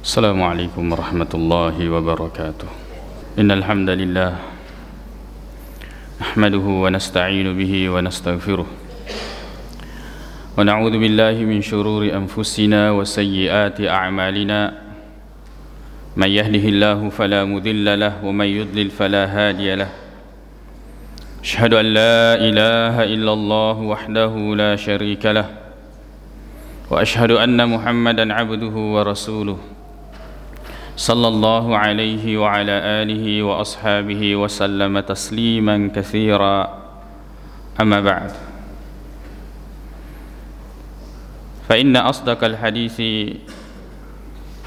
السلام عليكم ورحمة الله وبركاته. إن الحمد لله نحمده ونستعين به ونستغفره ونعوذ بالله من شرور أنفسنا وسيئات أعمالنا. من يهده الله فلا مضل له ومن يضلل فلا هادي له. أشهد أن لا إله إلا الله وحده لا شريك له وأشهد أن محمدا عبده ورسوله صلى الله عليه وعلى آله وأصحابه وسلم تسليما كثيرا. أما بعد، فإن أصدق الحديث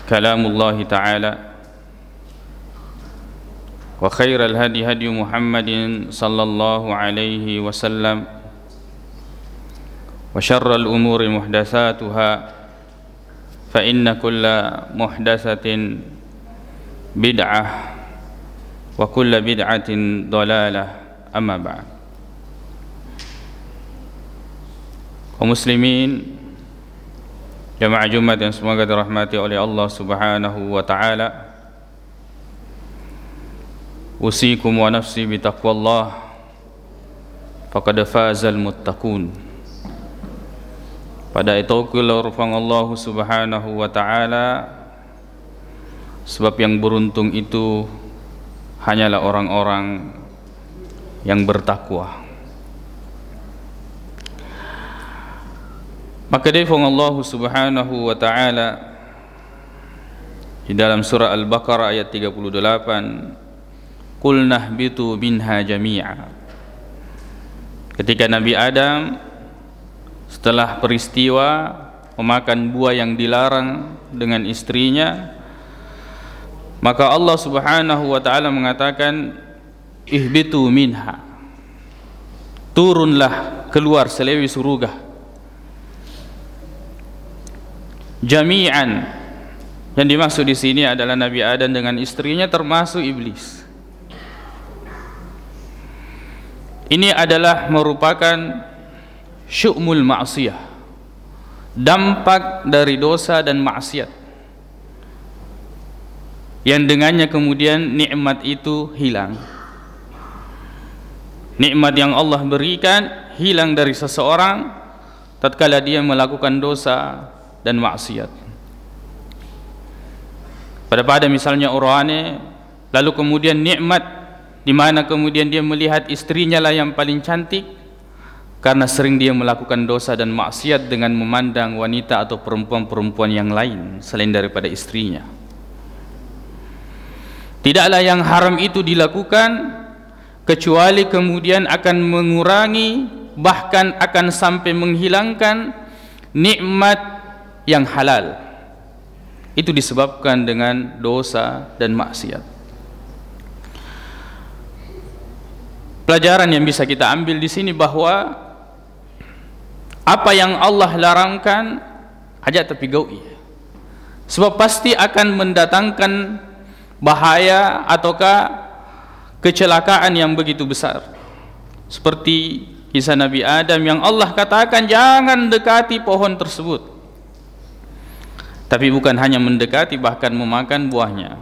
كلام الله تعالى، وخير الهدي هدي محمد صلى الله عليه وسلم، وشر الأمور محدثاتها، فإن كل محدثة بدعة وكل بدعة ضلالة. أما بعد، kaum muslimin, jamaah Jumat yang semoga dirahmati oleh Allah Subhanahu wa taala, usikum wa nafsi bitaqwallah, faqad fazal muttaqun. Pada itu firman Allah Subhanahu wa taala, sebab yang beruntung itu hanyalah orang-orang yang bertakwa. Maka firman Allah Subhanahu wa taala di dalam surah Al-Baqarah ayat 38, qul nahbitu minha jami'a. Ketika Nabi Adam setelah peristiwa memakan buah yang dilarang dengan istrinya, maka Allah Subhanahu wa taala mengatakan, ihbitu minha, turunlah keluar selewi surga, jami'an. Yang dimaksud di sini adalah Nabi Adam dengan istrinya termasuk iblis. Ini adalah merupakan syu'mul ma'siyah, dampak dari dosa dan maksiat, yang dengannya kemudian nikmat itu hilang. Nikmat yang Allah berikan hilang dari seseorang tatkala dia melakukan dosa dan maksiat. Pada misalnya urane, lalu kemudian nikmat di mana kemudian dia melihat istrinya lah yang paling cantik, karena sering dia melakukan dosa dan maksiat dengan memandang wanita atau perempuan-perempuan yang lain selain daripada istrinya. Tidaklah yang haram itu dilakukan kecuali kemudian akan mengurangi, bahkan akan sampai menghilangkan nikmat yang halal. Itu disebabkan dengan dosa dan maksiat. Pelajaran yang bisa kita ambil di sini bahwa apa yang Allah larangkan ajak tapi gaui, sebab pasti akan mendatangkan bahaya ataukah kecelakaan yang begitu besar. Seperti kisah Nabi Adam yang Allah katakan jangan dekati pohon tersebut, tapi bukan hanya mendekati, bahkan memakan buahnya.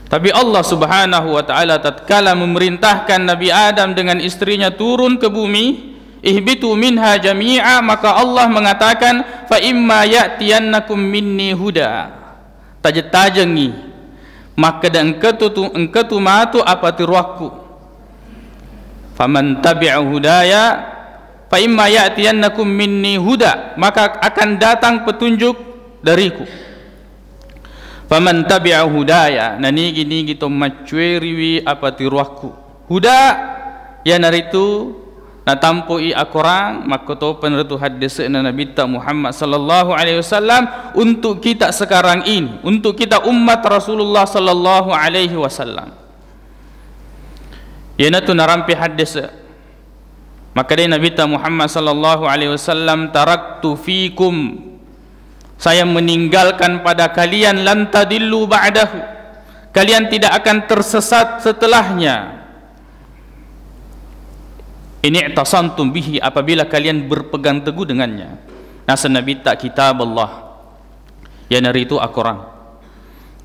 Tapi Allah Subhanahu wa taala tatkala memerintahkan Nabi Adam dengan istrinya turun ke bumi, ihbitu minha jami'a, maka Allah mengatakan, fa imma ya'tiyannakum minni huda, tajengi maka dan engkau matu apa tiruakku, faman tabi'a hudaya fa imma ya'tiyannakum minni huda, maka akan datang petunjuk dariku. Faman tabi'a hudaya, nani gitu macueriwi apa tiruakku, huda ya naritu na tampoi akorang makoto penretu hadis na Nabi Muhammad sallallahu alaihi wasallam untuk kita sekarang ini, untuk kita umat Rasulullah sallallahu alaihi wasallam. Yana tu narampi hadis, maka dia Nabi Muhammad sallallahu alaihi wasallam, taraktu fikum, saya meninggalkan pada kalian, lan tadillu ba'dahu, kalian tidak akan tersesat setelahnya. Ini i'tasantum bihi, apabila kalian berpegang teguh dengannya. Nasa Nabi tak kitab Allah, ya nari itu Al-Quran.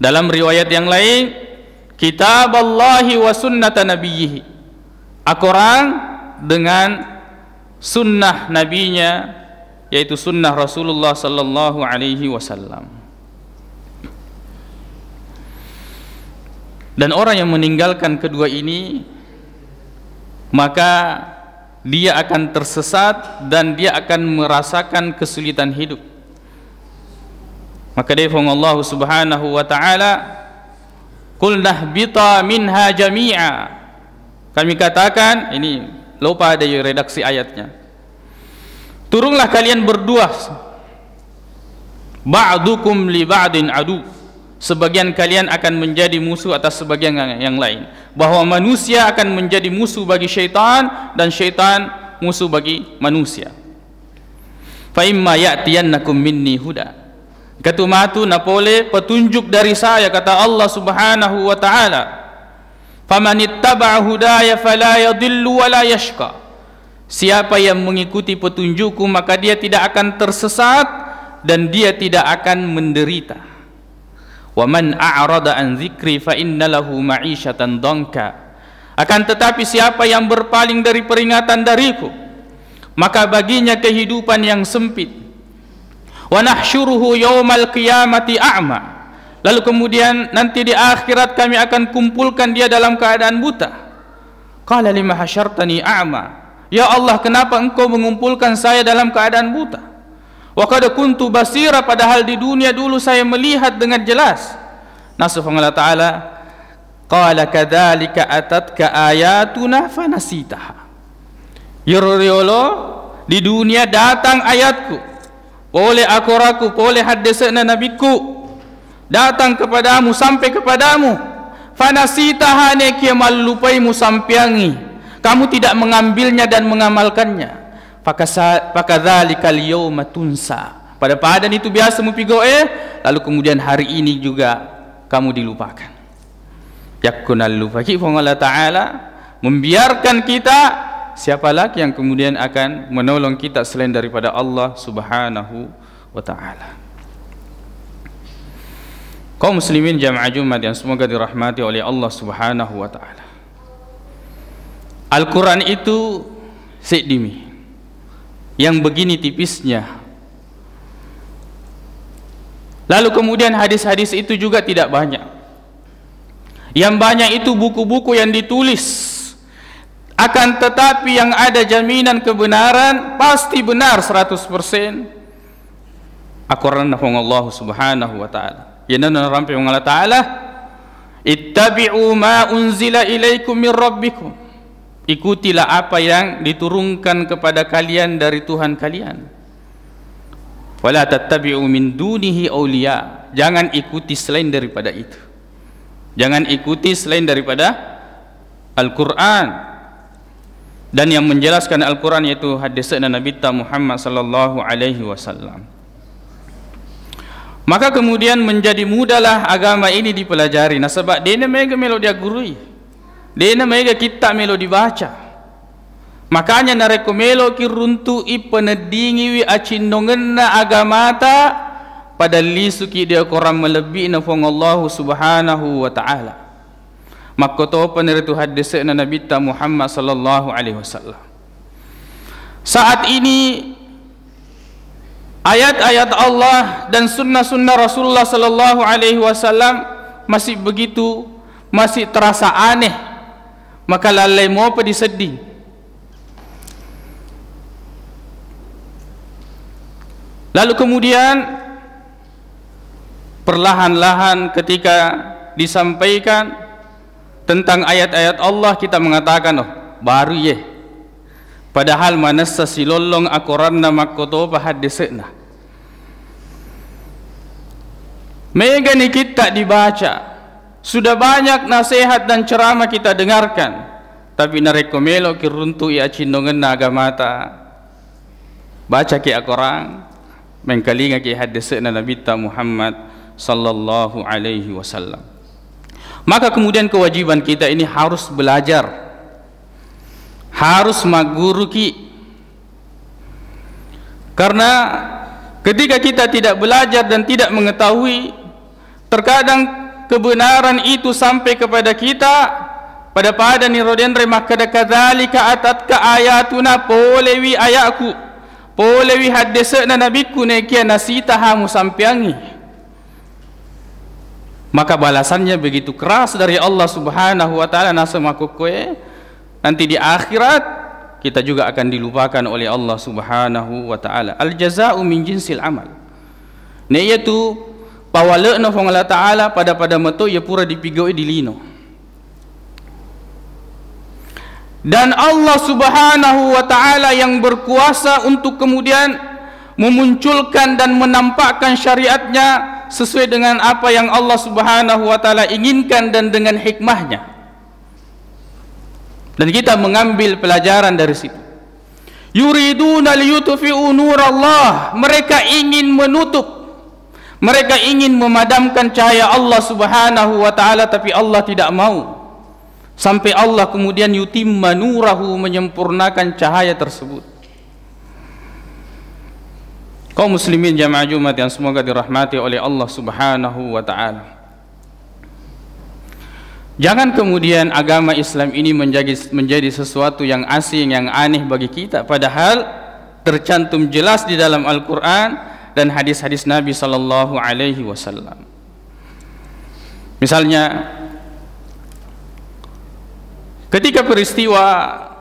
Dalam riwayat yang lain, kitaballahi wa sunnata nabiyhi, Al-Quran dengan sunnah nabinya, yaitu sunnah Rasulullah sallallahu alaihi wasallam. Dan orang yang meninggalkan kedua ini, maka dia akan tersesat dan dia akan merasakan kesulitan hidup. Maka dia firman Allah Subhanahu wa taala, "Qul nahbita minha jami'a." Kami katakan, ini lupa ada redaksi ayatnya. Turunlah kalian berdua, ba'dukum li ba'din adu. Sebagian kalian akan menjadi musuh atas sebagian yang lain. Bahwa manusia akan menjadi musuh bagi syaitan dan syaitan musuh bagi manusia. Fa imma ya'tiyannakum minni huda. Katumatu napole petunjuk dari saya, kata Allah Subhanahu wa taala. Famanittaba'a hudaya fala yadhillu wa la yashqa. Siapa yang mengikuti petunjukku maka dia tidak akan tersesat dan dia tidak akan menderita. Wa man a'rada an dzikri fa innalahu ma'isyatan dhanka. Akan tetapi siapa yang berpaling dari peringatan dariku, maka baginya kehidupan yang sempit. Wa nahsyuruhu yaumal qiyamati a'ma. Lalu kemudian nanti di akhirat kami akan kumpulkan dia dalam keadaan buta. Qala lima hasyartani a'ma. Ya Allah, kenapa engkau mengumpulkan saya dalam keadaan buta? Wa qad kuntu basira, padahal di dunia dulu saya melihat dengan jelas. Nasu Allah Ta'ala, qala kadzalika atatka ayatuna fanasitaha. Ya Allah, di dunia datang ayatku, oleh akoraku, oleh hadisna nabiku, datang kepadamu, sampai kepadamu, fanasitaha, ne kia malupaimu sampiangi, kamu tidak mengambilnya dan mengamalkannya. Fakadzalikal yauma tunsa. Pada padan itu biasa mupigoe, lalu kemudian hari ini juga kamu dilupakan. Yakunal lufaki. Allah Ta'ala membiarkan kita, siapa lagi yang kemudian akan menolong kita selain daripada Allah Subhanahu wa ta'ala. Kaum muslimin jamaah Jumat yang semoga dirahmati oleh Allah Subhanahu wa ta'ala. Al-Quran itu sedimi yang begini tipisnya. Lalu kemudian hadis-hadis itu juga tidak banyak. Yang banyak itu buku-buku yang ditulis. Akan tetapi yang ada jaminan kebenaran, pasti benar 100%. Al-Quran Allah Subhanahu wa ta'ala. Yana rampai Allah Ta'ala, ittabi'u ma unzila ilaikum min rabbikum. Ikutilah apa yang diturunkan kepada kalian dari Tuhan kalian. Wala tattabi'u min dunihi awliya. Jangan ikuti selain daripada itu. Jangan ikuti selain daripada Al-Quran. Dan yang menjelaskan Al-Quran yaitu hadis Nabi Muhammad sallallahu alaihi wasallam. Maka kemudian menjadi mudahlah agama ini dipelajari. Nah sebab dia mega melo dia gurui. Dia mega kita melo dibaca. Makanya nareko melo kiruntu ipenedingi wi acinongenna agamata pada lisuki dia korang melebihi nafong Allah Subhanahu wa ta'ala. Makoto peneritu hadis Nabi Muhammad sallallahu alaihi wasallam. Saat ini ayat-ayat Allah dan sunnah-sunnah Rasulullah sallallahu alaihi wasallam masih begitu, masih terasa aneh. Maka lalai mau apa disedih. Lalu kemudian perlahan-lahan ketika disampaikan tentang ayat-ayat Allah, kita mengatakan, oh baru ye. Padahal manassa silolong Al-Quran makoto bahadisna. Mega ni kita dibaca. Sudah banyak nasihat dan ceramah kita dengarkan. Tapi narekomelo kiruntu ia cindongan agamata. Baca ki Al-Quran, mengkalinga ki hadisna Nabi Muhammad sallallahu alaihi wasallam. Maka kemudian kewajiban kita ini harus belajar, harus maguruki. Karena ketika kita tidak belajar dan tidak mengetahui, terkadang kebenaran itu sampai kepada kita pada ni rodendre maka kadzalika atatka ayatuna polewi ayatku polewi hadisna nabiku ne kia nasitaha musampiangi, maka balasannya begitu keras dari Allah Subhanahu wa taala nasa makokoe nanti di akhirat kita juga akan dilupakan oleh Allah Subhanahu wa taala. Al jazaa'u min jinsil amal. Ne yaitu pawaleuna fong Allah taala pada meto ya pura dipigoi dilino. Dan Allah Subhanahu wa taala yang berkuasa untuk kemudian memunculkan dan menampakkan syariatnya sesuai dengan apa yang Allah Subhanahu wa taala inginkan dan dengan hikmahnya. Dan kita mengambil pelajaran dari situ. Yuriduna liyutfi'u nurallah, mereka ingin menutup, mereka ingin memadamkan cahaya Allah Subhanahu wa taala, tapi Allah tidak mau. Sampai Allah kemudian yutimma nurahu, menyempurnakan cahaya tersebut. Kaum muslimin jamaah Jumat yang semoga dirahmati oleh Allah Subhanahu wa taala. Jangan kemudian agama Islam ini menjadi sesuatu yang asing, yang aneh bagi kita, padahal tercantum jelas di dalam Al-Qur'an dan hadis-hadis Nabi sallallahu alaihi wasallam. Misalnya ketika peristiwa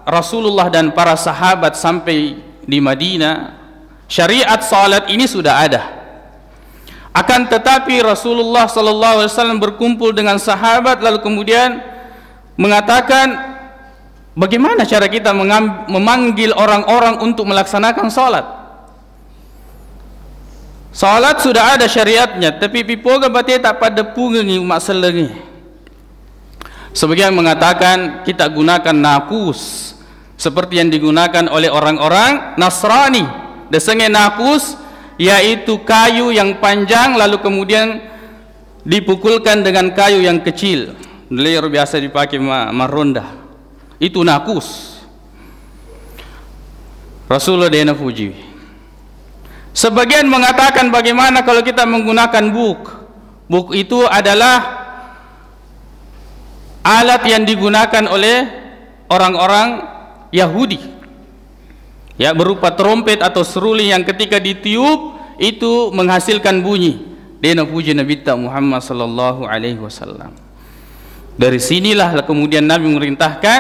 Rasulullah dan para sahabat sampai di Madinah, syariat salat ini sudah ada. Akan tetapi Rasulullah sallallahu alaihi wasallam berkumpul dengan sahabat lalu kemudian mengatakan, bagaimana cara kita memanggil orang-orang untuk melaksanakan salat? Salat sudah ada syariatnya, tapi pipoga bate tak pada pungengi umat selengi. Sebagian mengatakan kita gunakan nakus seperti yang digunakan oleh orang-orang Nasrani. Desenge nakus yaitu kayu yang panjang lalu kemudian dipukulkan dengan kayu yang kecil. Lir biasa dipakai maronda. Itu nakus. Rasulullah dena puji. Sebagian mengatakan bagaimana kalau kita menggunakan buk. Buk itu adalah alat yang digunakan oleh orang-orang Yahudi, ya, berupa trompet atau seruling yang ketika ditiup itu menghasilkan bunyi. Dena puji Nabi Muhammad sallallahu alaihi wasallam. Dari sinilah kemudian Nabi memerintahkan,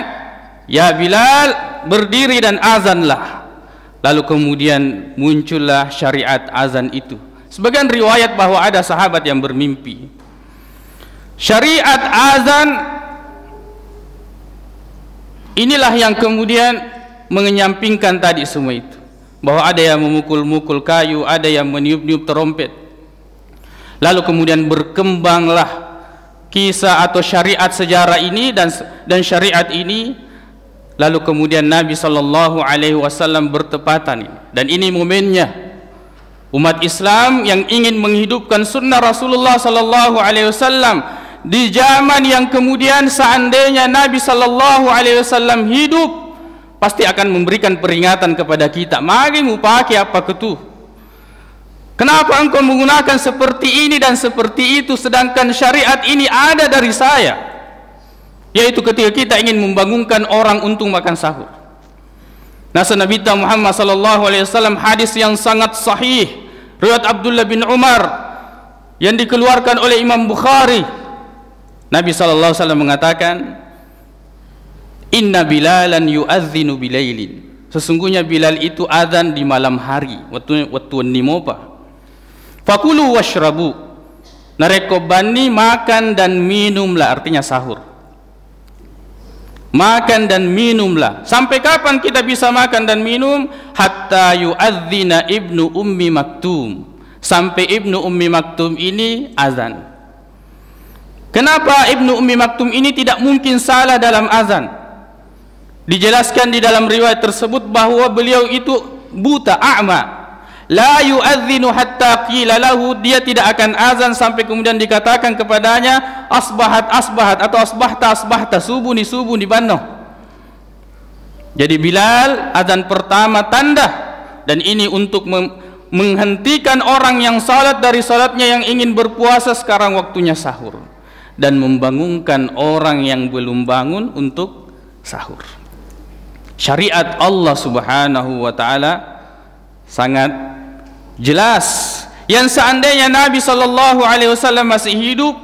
ya Bilal, berdiri dan azanlah. Lalu kemudian muncullah syariat azan itu. Sebagian riwayat bahwa ada sahabat yang bermimpi. Syariat azan inilah yang kemudian menyampingkan tadi semua itu, bahwa ada yang memukul-mukul kayu, ada yang meniup-niup trompet. Lalu kemudian berkembanglah kisah atau syariat sejarah ini dan syariat ini. Lalu kemudian Nabi sallallahu alaihi wasallam bertepatan, dan ini momennya umat Islam yang ingin menghidupkan sunnah Rasulullah sallallahu alaihi wasallam di zaman yang kemudian seandainya Nabi sallallahu alaihi wasallam hidup pasti akan memberikan peringatan kepada kita. Mari mu pakai apa ketu? Kenapa engkau menggunakan seperti ini dan seperti itu sedangkan syariat ini ada dari saya? Yaitu ketika kita ingin membangunkan orang untuk makan sahur. Nasa Nabi Muhammad sallallahu alaihi wasallam, hadis yang sangat sahih riwayat Abdullah bin Umar yang dikeluarkan oleh Imam Bukhari. Nabi sallallahu alaihi wasallam mengatakan, inna Bilalan yu'adzinu bilailin, sesungguhnya Bilal itu azan di malam hari, waktu nimopa. Fakulu washrabu, narekobani, makan dan minumlah, artinya sahur. Makan dan minumlah. Sampai kapan kita bisa makan dan minum? Hatta yu'adzina ibnu ummi maktum, sampai ibnu ummi maktum ini azan. Kenapa ibnu ummi maktum ini tidak mungkin salah dalam azan? Dijelaskan di dalam riwayat tersebut bahwa beliau itu buta, a'ma. La yu'adzinu hatta qila lahu, dia tidak akan azan sampai kemudian dikatakan kepadanya asbahat asbahat atau asbahta asbahta, subuh ni bano. Jadi Bilal azan pertama tanda, dan ini untuk menghentikan orang yang salat dari salatnya yang ingin berpuasa, sekarang waktunya sahur. dan membangunkan orang yang belum bangun untuk sahur. Syariat Allah Subhanahu wa taala sangat jelas, yang seandainya Nabi sallallahu alaihi wasallam masih hidup,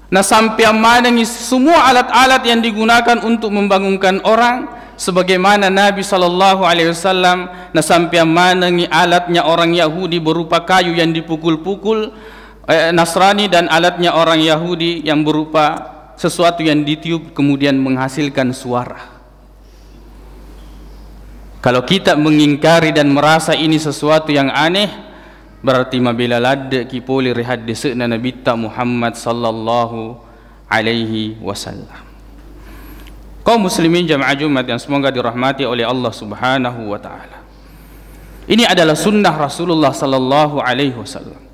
nah sampai manengi semua alat-alat yang digunakan untuk membangunkan orang, sebagaimana Nabi sallallahu alaihi wasallam nah sampai manengi alatnya orang Yahudi berupa kayu yang dipukul-pukul Nasrani, dan alatnya orang Yahudi yang berupa sesuatu yang ditiup kemudian menghasilkan suara. Kalau kita mengingkari dan merasa ini sesuatu yang aneh, berarti mabila ladde ki poli rihat deseuna Nabi Muhammad sallallahu alaihi wasallam. Kaum muslimin jamaah Jumat yang semoga dirahmati oleh Allah Subhanahu wa taala. Ini adalah sunnah Rasulullah sallallahu alaihi wasallam.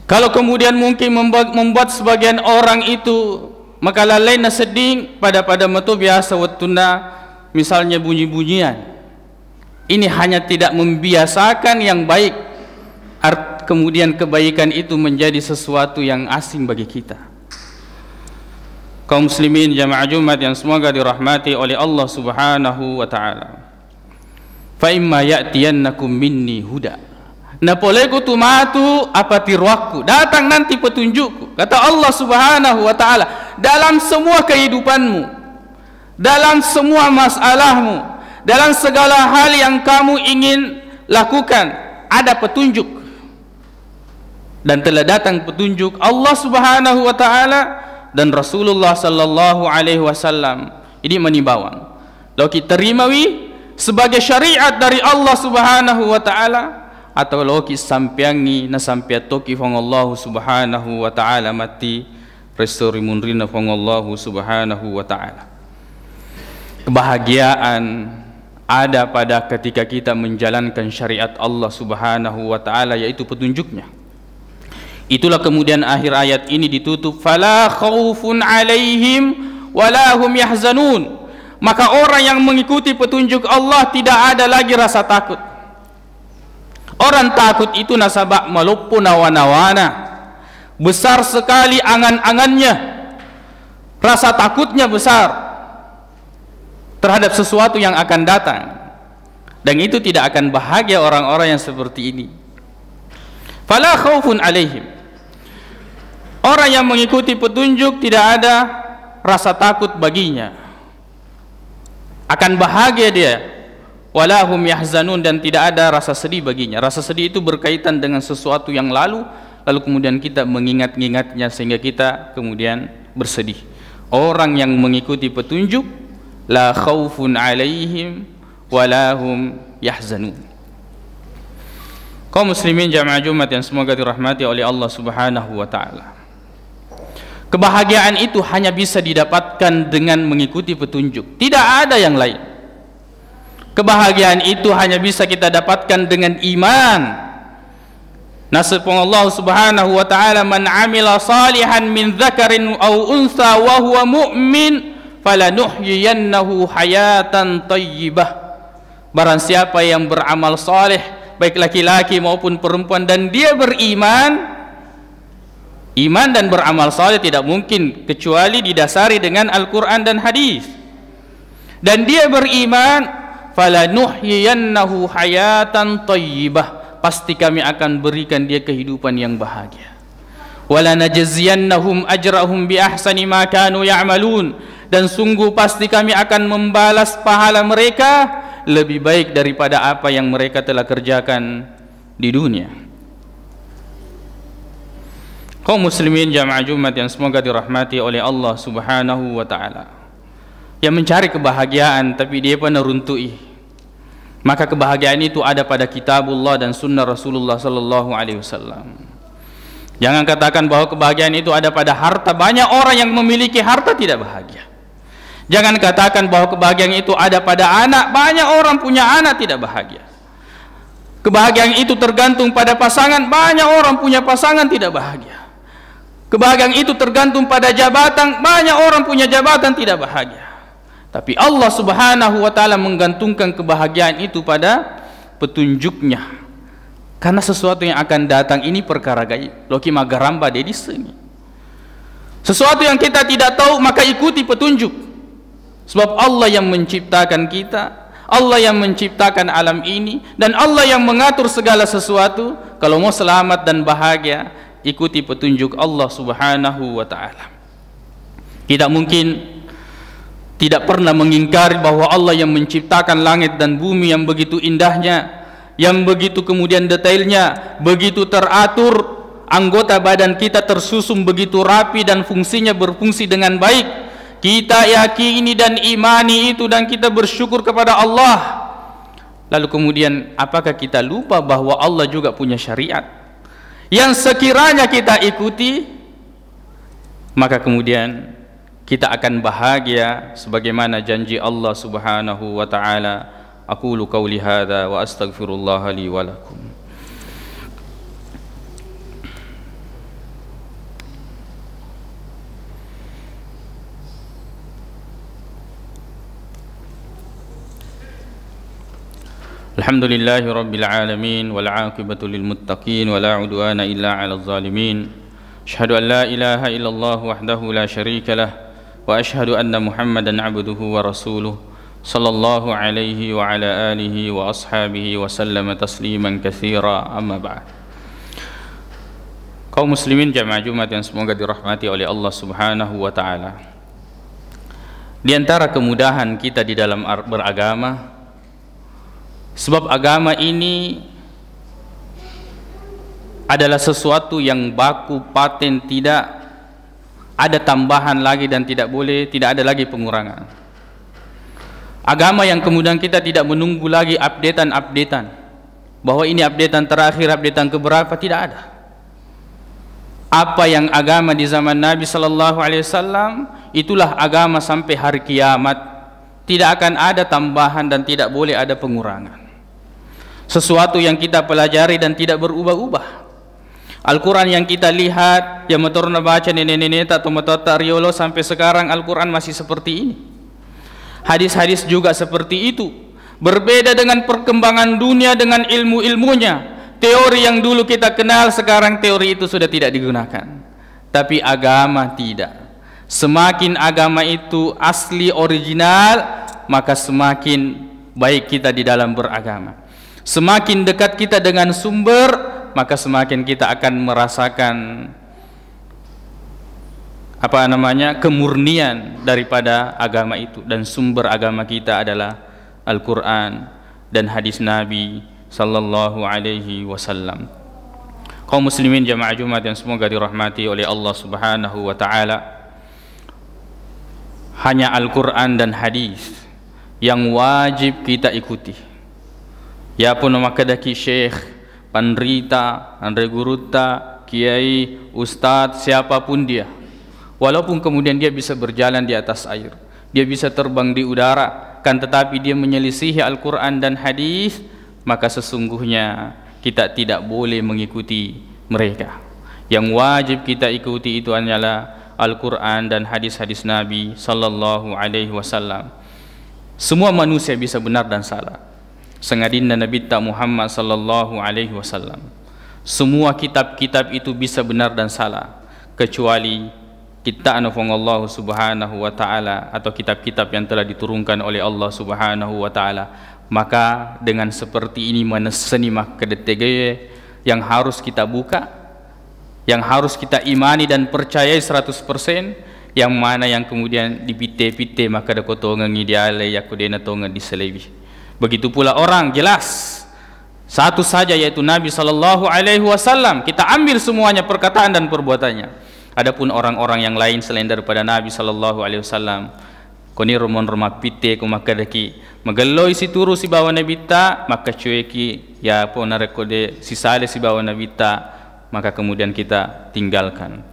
Kalau kemudian mungkin membuat sebagian orang itu maka lalainya seding pada metu biasa wattuna, misalnya bunyi-bunyian, ini hanya tidak membiasakan yang baik, kemudian kebaikan itu menjadi sesuatu yang asing bagi kita. Kaum muslimin jamaah Jumat yang semoga dirahmati oleh Allah Subhanahu wa taala. Fa imma ya'tiyannakum minni huda, napolegu tumatu apatirwaku, datang nanti petunjukku, kata Allah Subhanahu wa taala, dalam semua kehidupanmu, dalam semua masalahmu, dalam segala hal yang kamu ingin lakukan, ada petunjuk. Dan telah datang petunjuk Allah Subhanahu wa taala dan Rasulullah sallallahu alaihi wasallam. Ini menibawang lo kita terimawi sebagai syariat dari Allah Subhanahu wa taala, atau lo ki sampiangi na sampiatoki fong Allah Subhanahu wa taala mati restori munrina fong Allah Subhanahu wa taala. Kebahagiaan ada pada ketika kita menjalankan syariat Allah Subhanahu wa taala, yaitu petunjuknya. Itulah kemudian akhir ayat ini ditutup fala khaufun alaihim wala hum yahzanun. Maka orang yang mengikuti petunjuk Allah tidak ada lagi rasa takut. Orang takut itu nasabak malupu nawana-wana, besar sekali angan-angannya, rasa takutnya besar terhadap sesuatu yang akan datang, dan itu tidak akan bahagia orang-orang yang seperti ini. Fala khaufun alaihim, orang yang mengikuti petunjuk tidak ada rasa takut baginya, akan bahagia dia. Walahum yahzanun, dan tidak ada rasa sedih baginya. Rasa sedih itu berkaitan dengan sesuatu yang lalu kemudian kita mengingat-ingatnya sehingga kita kemudian bersedih. Orang yang mengikuti petunjuk la khaufun alaihim walahum yahzanun. Kaum muslimin jamaah Jumat yang semoga dirahmati oleh Allah Subhanahu wa taala. Kebahagiaan itu hanya bisa didapatkan dengan mengikuti petunjuk, tidak ada yang lain. Kebahagiaan itu hanya bisa kita dapatkan dengan iman. Nasibun Allah Subhanahu wa taala, man amila salihan min dzakarin aw unsa wa huwa mu'min falanuhyiyannahu hayatan thayyibah. Barang siapa yang beramal saleh, baik laki-laki maupun perempuan, dan dia beriman. Iman dan beramal saleh tidak mungkin kecuali didasari dengan Al-Quran dan hadis. Dan dia beriman, falanuhyiyannahu hayatan thayyibah, pasti kami akan berikan dia kehidupan yang bahagia. Walanajziyannahum ajrahum bi ahsani ma kanu ya'malun, dan sungguh pasti kami akan membalas pahala mereka lebih baik daripada apa yang mereka telah kerjakan di dunia. Kaum muslimin jamaah Jumat yang semoga dirahmati oleh Allah Subhanahu wa taala, yang mencari kebahagiaan tapi dia pun neruntui, maka kebahagiaan itu ada pada kitabullah dan sunnah Rasulullah sallallahu alaihi wasallam. Jangan katakan bahwa kebahagiaan itu ada pada harta. Banyak orang yang memiliki harta tidak bahagia. Jangan katakan bahwa kebahagiaan itu ada pada anak. Banyak orang punya anak tidak bahagia. Kebahagiaan itu tergantung pada pasangan. Banyak orang punya pasangan tidak bahagia. Kebahagiaan itu tergantung pada jabatan. Banyak orang punya jabatan tidak bahagia. Tapi Allah Subhanahu wa taala menggantungkan kebahagiaan itu pada petunjuknya. Karena sesuatu yang akan datang ini perkara gaib. Loki magaramba dedi seni. Sesuatu yang kita tidak tahu, maka ikuti petunjuk. Sebab Allah yang menciptakan kita, Allah yang menciptakan alam ini, dan Allah yang mengatur segala sesuatu. Kalau mau selamat dan bahagia, ikuti petunjuk Allah subhanahu wa ta'ala. Tidak mungkin tidak pernah mengingkari bahwa Allah yang menciptakan langit dan bumi yang begitu indahnya, yang begitu kemudian detailnya, begitu teratur, anggota badan kita tersusun begitu rapi dan fungsinya berfungsi dengan baik. Kita yakini dan imani itu, dan kita bersyukur kepada Allah. Lalu kemudian apakah kita lupa bahwa Allah juga punya syariat yang sekiranya kita ikuti, maka kemudian kita akan bahagia sebagaimana janji Allah subhanahu wa ta'ala. Aqulu qawli hadha wa astaghfirullah li wa lakum. Alhamdulillahi rabbil alamin, wal aqibatu lil muttaqin, wa la udwana illa 'alal zalimin. Asyhadu an la ilaha illallah wahdahu la syarika lah, wa asyhadu anna Muhammadan 'abduhu wa rasuluh, sallallahu alaihi wa ala alihi wa ashabihi wa sallama tasliman katsira, amma ba'd. Kaum muslimin jamaah Jumat yang semoga dirahmati oleh Allah subhanahu wa ta'ala, di antara kemudahan kita di dalam beragama, sebab agama ini adalah sesuatu yang baku, paten, tidak ada tambahan lagi dan tidak ada lagi pengurangan. Agama yang kemudian kita tidak menunggu lagi updatean bahwa ini updatean terakhir, updatean keberapa, tidak ada. Apa yang agama di zaman Nabi sallallahu alaihi wasallam, itulah agama sampai hari kiamat. Tidak akan ada tambahan dan tidak boleh ada pengurangan. Sesuatu yang kita pelajari dan tidak berubah-ubah. Al-Quran yang kita lihat, yang motorna baca nenek-nenek atau motor riolo sampai sekarang, Al-Quran masih seperti ini. Hadis-hadis juga seperti itu. Berbeda dengan perkembangan dunia dengan ilmu-ilmunya. Teori yang dulu kita kenal, sekarang teori itu sudah tidak digunakan. Tapi agama tidak. Semakin agama itu asli, original, maka semakin baik kita di dalam beragama. Semakin dekat kita dengan sumber, maka semakin kita akan merasakan kemurnian daripada agama itu. Dan sumber agama kita adalah Al-Quran dan hadis Nabi sallallahu alaihi wasallam. Kaum muslimin jamaah Jumat yang semoga dirahmati oleh Allah subhanahu wa ta'ala, hanya Al-Quran dan hadis yang wajib kita ikuti. Ya pun makadaki syekh, pandrita, andre guruta, kiai, ustadz, siapapun dia, walaupun kemudian dia bisa berjalan di atas air, dia bisa terbang di udara, kan tetapi dia menyelisihi Al-Quran dan hadis, maka sesungguhnya kita tidak boleh mengikuti mereka. Yang wajib kita ikuti itu hanyalah Al-Quran dan hadis-hadis Nabi sallallahu alaihi wasallam. Semua manusia bisa benar dan salah, sengadinna Nabi Muhammad sallallahu alaihi wasallam. Semua kitab-kitab itu bisa benar dan salah, kecuali kitab Allah subhanahu wa ta'ala, atau kitab-kitab yang telah diturunkan oleh Allah subhanahu wa ta'ala. Maka dengan seperti ini manasani makadetegeye yang harus kita buka, yang harus kita imani dan percayai 100%, yang mana yang kemudian dipite-pite maka dakotongan ideale yakudena tongan diselebi. Begitu pula orang, jelas satu saja, yaitu Nabi sallallahu alaihi wasallam. Kita ambil semuanya, perkataan dan perbuatannya. Adapun orang-orang yang lain selain daripada Nabi sallallahu alaihi wasallam, koni romon roma pite ko makadaki magalloy si turu si bawa Nabi ta, maka cueki ya po narekode si sale si bawa Nabi ta, maka kemudian kita tinggalkan.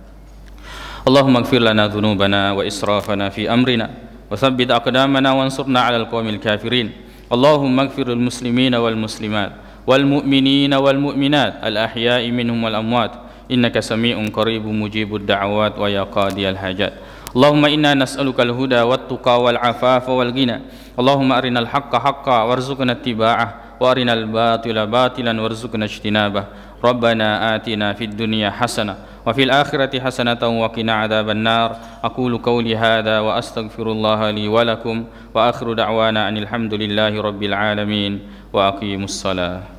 Allahumma ighfir lana dhunubana wa israfana fi amrina wa tsabbit aqdamana wansurna 'alal qaumil kafirin. Allahumma ighfir lil muslimina wal muslimat wal mu'minina wal mu'minat al ahya'i minhum wal amwat, innaka sami'un qaribun mujibud da'awat wa ya qadiyal hajat. Allahumma inna nas'aluka al huda wat tuqa wal afafa wal ghina. Allahumma arinal haqqa haqqan warzuqna ittiba'ah wa arinal batila batilan warzuqna ijtinabah. ربنا آتنا في الدنيا حسنة وفي الآخرة حسنة وقنا عذاب النار. أقول قولي هذا وأستغفر الله لي ولكم وآخر دعوانا أن الحمد لله رب العالمين وأقيموا الصلاة.